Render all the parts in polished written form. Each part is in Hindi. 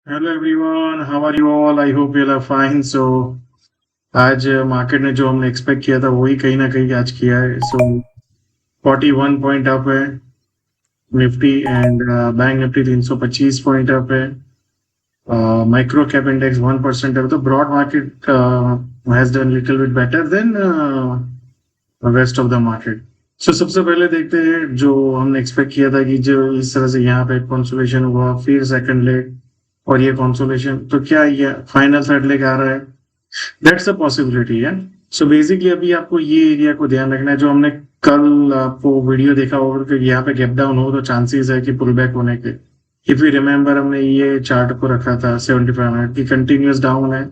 Hello everyone, how are you all? I hope you are fine. So आज मार्केट ने जो हमने एक्सपेक्ट किया था वही कहीं ना कहीं आज किया है। सो 41 पॉइंट अप है Nifty, and bank Nifty 325 point up है। Micro cap index 1% up. तो broad market has done little bit better than rest of the market. So सबसे पहले देखते हैं जो हमने एक्सपेक्ट किया था कि जो इस तरह से यहाँ पे कंसोलिडेशन हुआ, फिर सेकंड लेग और ये कंसोलिडेशन, तो क्या ये फाइनल थर्ड लेग आ रहा है? दैट्स अ पॉसिबिलिटी है। सो बेसिकली अभी आपको ये एरिया को ध्यान रखना है। जो हमने कल आपको वीडियो देखा होगा कि यहाँ पे गैप डाउन हो तो चांसेस है कि पुल बैक होने के। इफ यू रिमेम्बर, हमने ये चार्ट को रखा था 75 मिनट की कंटिन्यूस डाउन है।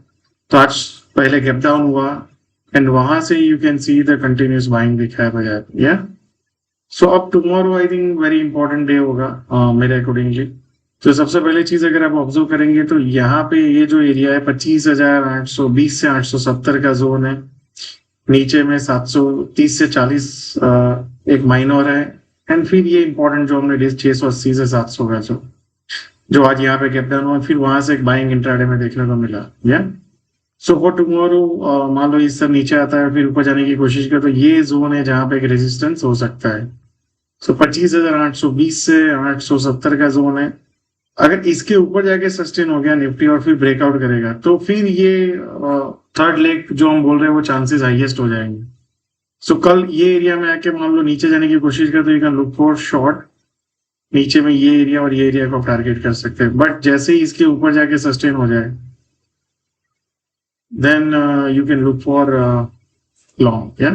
तो आज पहले गैप डाउन हुआ एंड वहां से you can see the continuous buying दिखा है बाजार, या। सो अब tomorrow I think very important day होगा मेरे अकॉर्डिंगली। तो सबसे पहली चीज अगर आप ऑब्जर्व करेंगे तो यहाँ पे ये जो एरिया है 25,820 से 870 का जोन है। नीचे में 730 से 40 एक माइनर है। एंड फिर ये इंपॉर्टेंट जो हमने 680 से 700 का जो आज यहाँ पे गैप डाउन हुआ, फिर वहां से एक बाइंग इंट्राडे में देखने को मिला, या। सो फॉर टुमारो मान लो इस सब नीचे आता है फिर ऊपर जाने की कोशिश करे तो ये जोन है जहां पे एक रेजिस्टेंस हो सकता है। सो 25,820 से 870 का जोन है। अगर इसके ऊपर जाके सस्टेन हो गया निफ्टी और फिर ब्रेकआउट करेगा तो फिर ये थर्ड लेग जो हम बोल रहे हैं वो चांसेस हाईएस्ट हो जाएंगे। सो कल ये एरिया में आके मान लो नीचे जाने की कोशिश करते you can look for short. नीचे में ये एरिया और ये एरिया को आप टारगेट कर सकते हैं, बट जैसे ही इसके ऊपर जाके सस्टेन हो जाए then you can look for long, या।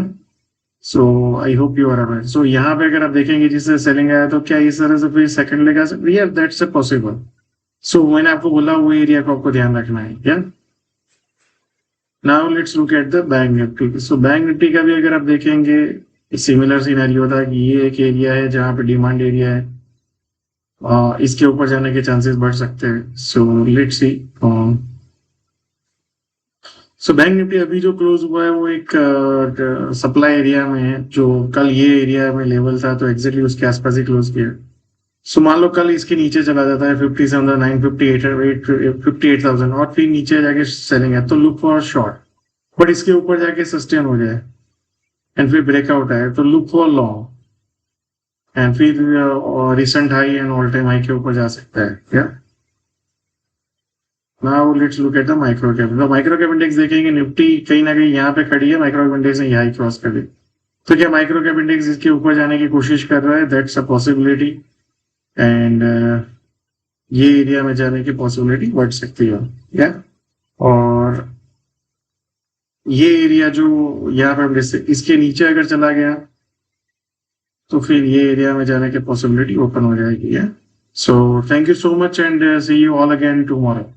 So I hope you are aware. So यहाँ पे अगर आप देखेंगे जिससे सेलिंग आया तो क्या इस तरह से फिर सेकंड लेग आ सकती है? That's a possible. सो मैंने आपको बोला वो एरिया को आपको ध्यान रखना है, क्या। Now let's look at the bank Nifty. So bank Nifty का भी अगर आप देखेंगे सिमिलर सिनेरियो था कि ये एक एरिया है जहां पे डिमांड एरिया है। इसके ऊपर जाने के चांसेस बढ़ सकते हैं। So let's see. So bank Nifty अभी जो क्लोज हुआ है वो एक सप्लाई एरिया में है। जो कल ये एरिया में लेवल था तो एग्जैक्टली उसके आसपास ही क्लोज किया। सो मान लो कल इसके नीचे चला जाता है 57,958 और फिर नीचे जाके सेलिंग है तो लुक फॉर शॉर्ट। बट इसके ऊपर जाके सस्टेन हो जाए एंड फिर ब्रेकआउट आए तो लुक फॉर लॉन्ग। एंड फिर recent high and all time high के ऊपर जा सकता है, क्या। Now let's look at the micro cap. तो माइक्रो कैप इंडेक्स देखेंगे निफ्टी कहीं ना कहीं यहाँ पे खड़ी है, माइक्रो कैप इंडेक्स ने यहाँ ही क्रॉस कर दी। तो क्या माइक्रो कैप इंडेक्स इसके ऊपर जाने की कोशिश कर रहा है? That's a possibility. एंड ये एरिया में जाने की पॉसिबिलिटी बढ़ सकती है, क्या। और ये एरिया जो यहाँ पे इसके नीचे अगर चला गया तो फिर ये एरिया में जाने की पॉसिबिलिटी ओपन हो जाएगी, है। So thank you so much and see you all again tomorrow.